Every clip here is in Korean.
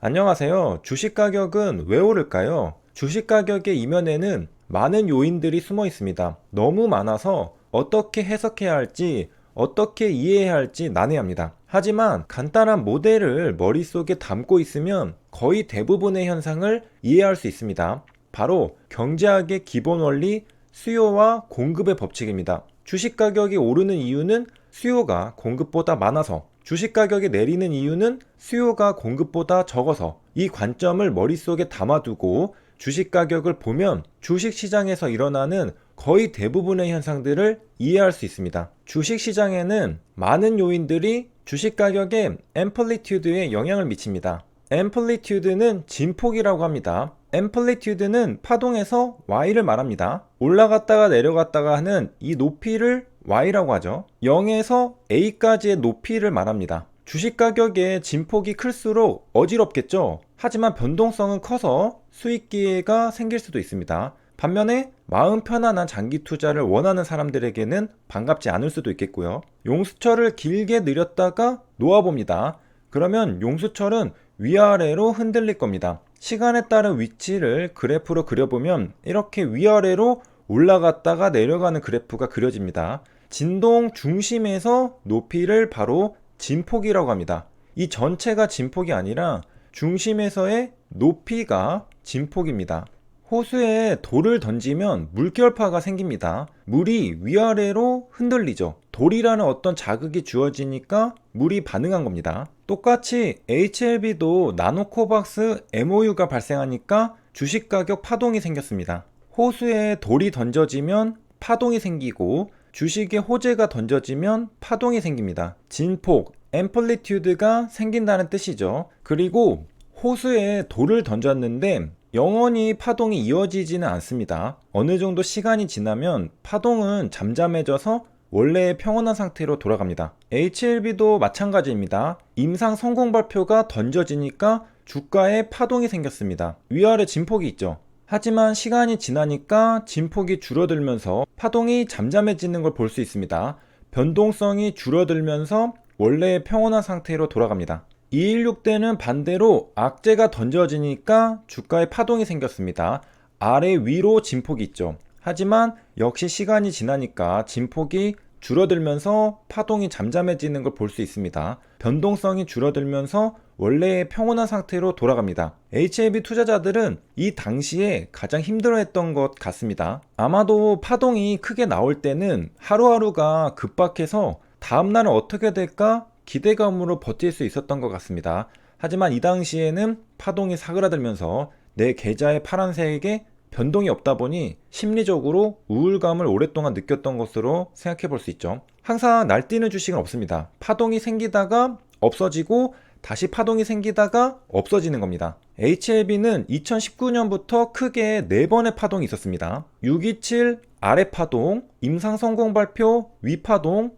안녕하세요. 주식 가격은 왜 오를까요? 주식 가격의 이면에는 많은 요인들이 숨어 있습니다. 너무 많아서 어떻게 해석해야 할지, 어떻게 이해해야 할지 난해합니다. 하지만 간단한 모델을 머릿속에 담고 있으면 거의 대부분의 현상을 이해할 수 있습니다. 바로 경제학의 기본 원리, 수요와 공급의 법칙입니다. 주식 가격이 오르는 이유는 수요가 공급보다 많아서, 주식 가격이 내리는 이유는 수요가 공급보다 적어서, 이 관점을 머릿속에 담아두고 주식 가격을 보면 주식 시장에서 일어나는 거의 대부분의 현상들을 이해할 수 있습니다. 주식 시장에는 많은 요인들이 주식 가격의 앰플리튜드에 영향을 미칩니다. 앰플리튜드는 진폭이라고 합니다. 앰플리튜드는 파동에서 Y를 말합니다. 올라갔다가 내려갔다가 하는 이 높이를 Y라고 하죠. 0에서 A까지의 높이를 말합니다. 주식 가격의 진폭이 클수록 어지럽겠죠. 하지만 변동성은 커서 수익 기회가 생길 수도 있습니다. 반면에 마음 편안한 장기 투자를 원하는 사람들에게는 반갑지 않을 수도 있겠고요. 용수철을 길게 늘였다가 놓아봅니다. 그러면 용수철은 위아래로 흔들릴 겁니다. 시간에 따른 위치를 그래프로 그려보면 이렇게 위아래로 올라갔다가 내려가는 그래프가 그려집니다. 진동 중심에서 높이를 바로 진폭이라고 합니다. 이 전체가 진폭이 아니라 중심에서의 높이가 진폭입니다. 호수에 돌을 던지면 물결파가 생깁니다. 물이 위아래로 흔들리죠. 돌이라는 어떤 자극이 주어지니까 물이 반응한 겁니다. 똑같이 HLB도 나노코박스 MOU가 발생하니까 주식 가격 파동이 생겼습니다. 호수에 돌이 던져지면 파동이 생기고 주식에 호재가 던져지면 파동이 생깁니다. 진폭, 앰플리튜드가 생긴다는 뜻이죠. 그리고 호수에 돌을 던졌는데 영원히 파동이 이어지지는 않습니다. 어느 정도 시간이 지나면 파동은 잠잠해져서 원래의 평온한 상태로 돌아갑니다. HLB도 마찬가지입니다. 임상 성공 발표가 던져지니까 주가에 파동이 생겼습니다. 위아래 진폭이 있죠. 하지만 시간이 지나니까 진폭이 줄어들면서 파동이 잠잠해지는 걸 볼 수 있습니다. 변동성이 줄어들면서 원래의 평온한 상태로 돌아갑니다. 216대는 반대로 악재가 던져지니까 주가에 파동이 생겼습니다. 아래 위로 진폭이 있죠. 하지만 역시 시간이 지나니까 진폭이 줄어들면서 파동이 잠잠해지는 걸 볼 수 있습니다. 변동성이 줄어들면서 원래의 평온한 상태로 돌아갑니다. HLB 투자자들은 이 당시에 가장 힘들어했던 것 같습니다. 아마도 파동이 크게 나올 때는 하루하루가 급박해서 다음날은 어떻게 될까 기대감으로 버틸 수 있었던 것 같습니다. 하지만 이 당시에는 파동이 사그라들면서 내 계좌의 파란색에 변동이 없다 보니 심리적으로 우울감을 오랫동안 느꼈던 것으로 생각해 볼 수 있죠. 항상 날뛰는 주식은 없습니다. 파동이 생기다가 없어지고 다시 파동이 생기다가 없어지는 겁니다. HLB는 2019년부터 크게 4번의 파동이 있었습니다. 627 아래 파동, 임상 성공 발표 위 파동,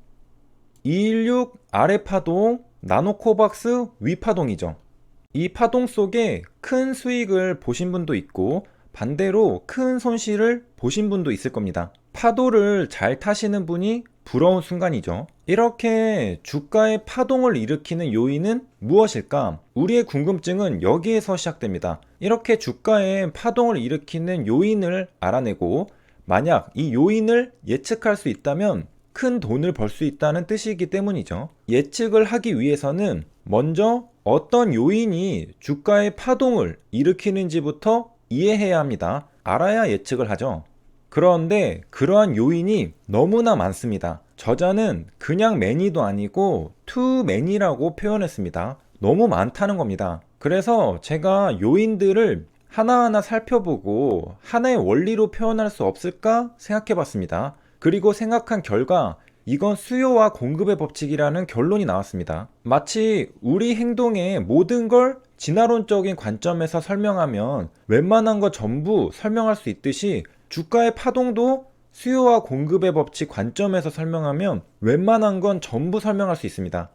216 아래 파동, 나노코박스 위 파동이죠. 이 파동 속에 큰 수익을 보신 분도 있고 반대로 큰 손실을 보신 분도 있을 겁니다. 파도를 잘 타시는 분이 부러운 순간이죠. 이렇게 주가의 파동을 일으키는 요인은 무엇일까? 우리의 궁금증은 여기에서 시작됩니다. 이렇게 주가의 파동을 일으키는 요인을 알아내고 만약 이 요인을 예측할 수 있다면 큰 돈을 벌 수 있다는 뜻이기 때문이죠. 예측을 하기 위해서는 먼저 어떤 요인이 주가의 파동을 일으키는지부터 이해해야 합니다. 알아야 예측을 하죠. 그런데 그러한 요인이 너무나 많습니다. 저자는 그냥 매니도 아니고 too many라고 표현했습니다. 너무 많다는 겁니다. 그래서 제가 요인들을 하나하나 살펴보고 하나의 원리로 표현할 수 없을까 생각해 봤습니다. 그리고 생각한 결과 이건 수요와 공급의 법칙이라는 결론이 나왔습니다. 마치 우리 행동의 모든 걸 진화론적인 관점에서 설명하면 웬만한 거 전부 설명할 수 있듯이 주가의 파동도 수요와 공급의 법칙 관점에서 설명하면 웬만한 건 전부 설명할 수 있습니다.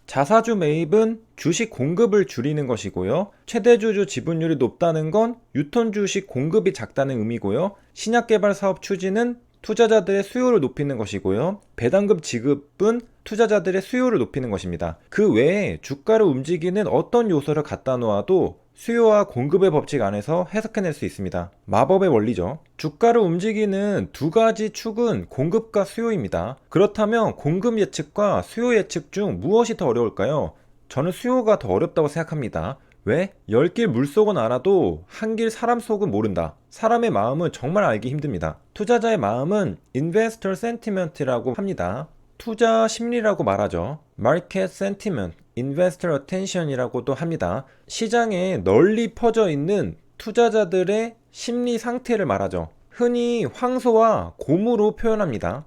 자사주 매입은 주식 공급을 줄이는 것이고요. 최대주주 지분율이 높다는 건 유통 주식 공급이 작다는 의미고요. 신약 개발 사업 추진은 투자자들의 수요를 높이는 것이고요. 배당금 지급은 투자자들의 수요를 높이는 것입니다. 그 외에 주가를 움직이는 어떤 요소를 갖다 놓아도 수요와 공급의 법칙 안에서 해석해낼 수 있습니다. 마법의 원리죠. 주가를 움직이는 두 가지 축은 공급과 수요입니다. 그렇다면 공급 예측과 수요 예측 중 무엇이 더 어려울까요? 저는 수요가 더 어렵다고 생각합니다. 왜? 10길 물속은 알아도 한 길 사람 속은 모른다. 사람의 마음은 정말 알기 힘듭니다. 투자자의 마음은 investor sentiment라고 합니다. 투자 심리라고 말하죠. market sentiment, investor attention이라고도 합니다. 시장에 널리 퍼져 있는 투자자들의 심리 상태를 말하죠. 흔히 황소와 곰으로 표현합니다.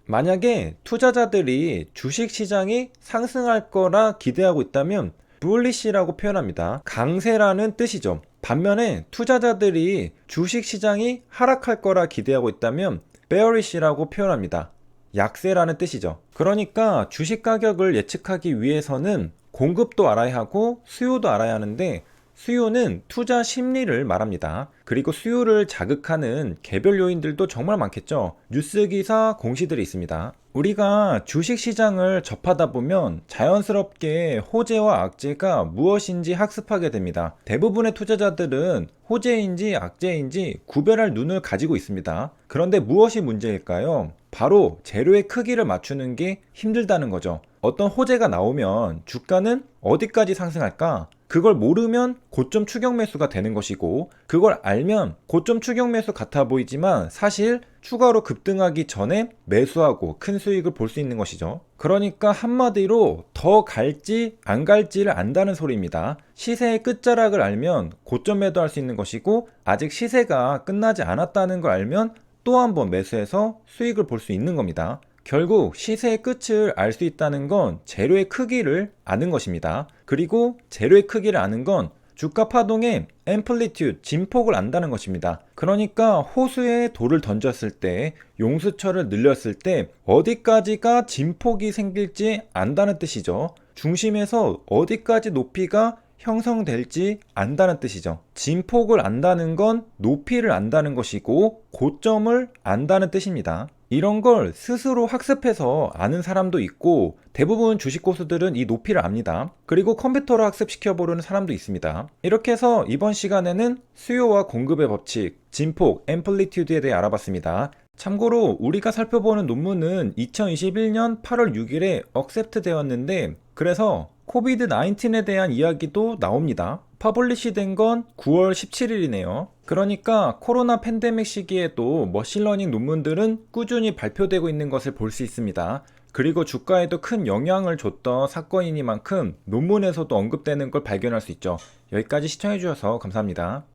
만약에 투자자들이 주식시장이 상승할 거라 기대하고 있다면 bulish라고 표현합니다. 강세라는 뜻이죠. 반면에 투자자들이 주식시장이 하락할 거라 기대하고 있다면 bearish라고 표현합니다. 약세라는 뜻이죠. 그러니까 주식 가격을 예측하기 위해서는 공급도 알아야 하고 수요도 알아야 하는데 수요는 투자 심리를 말합니다. 그리고 수요를 자극하는 개별 요인들도 정말 많겠죠. 뉴스 기사, 공시들이 있습니다. 우리가 주식 시장을 접하다 보면 자연스럽게 호재와 악재가 무엇인지 학습하게 됩니다. 대부분의 투자자들은 호재인지 악재인지 구별할 눈을 가지고 있습니다. 그런데 무엇이 문제일까요? 바로 재료의 크기를 맞추는 게 힘들다는 거죠. 어떤 호재가 나오면 주가는 어디까지 상승할까? 그걸 모르면 고점 추격 매수가 되는 것이고, 그걸 알면 고점 추격 매수 같아 보이지만 사실 추가로 급등하기 전에 매수하고 큰 수익을 볼 수 있는 것이죠. 그러니까 한마디로 더 갈지 안 갈지를 안다는 소리입니다. 시세의 끝자락을 알면 고점 매도할 수 있는 것이고, 아직 시세가 끝나지 않았다는 걸 알면 또 한 번 매수해서 수익을 볼 수 있는 겁니다. 결국 시세의 끝을 알 수 있다는 건 재료의 크기를 아는 것입니다. 그리고 재료의 크기를 아는 건 주가 파동의 amplitude, 진폭을 안다는 것입니다. 그러니까 호수에 돌을 던졌을 때, 용수철을 늘렸을 때 어디까지가 진폭이 생길지 안다는 뜻이죠. 중심에서 어디까지 높이가 형성될지 안다는 뜻이죠. 진폭을 안다는 건 높이를 안다는 것이고 고점을 안다는 뜻입니다. 이런 걸 스스로 학습해서 아는 사람도 있고 대부분 주식 고수들은 이 높이를 압니다. 그리고 컴퓨터로 학습시켜 보려는 사람도 있습니다. 이렇게 해서 이번 시간에는 수요와 공급의 법칙, 진폭, 앰플리튜드에 대해 알아봤습니다. 참고로 우리가 살펴보는 논문은 2021년 8월 6일에 억셉트 되었는데, 그래서 코비드 19에 대한 이야기도 나옵니다. 퍼블리시 된 건 9월 17일이네요. 그러니까 코로나 팬데믹 시기에도 머신러닝 논문들은 꾸준히 발표되고 있는 것을 볼 수 있습니다. 그리고 주가에도 큰 영향을 줬던 사건이니만큼 논문에서도 언급되는 걸 발견할 수 있죠. 여기까지 시청해주셔서 감사합니다.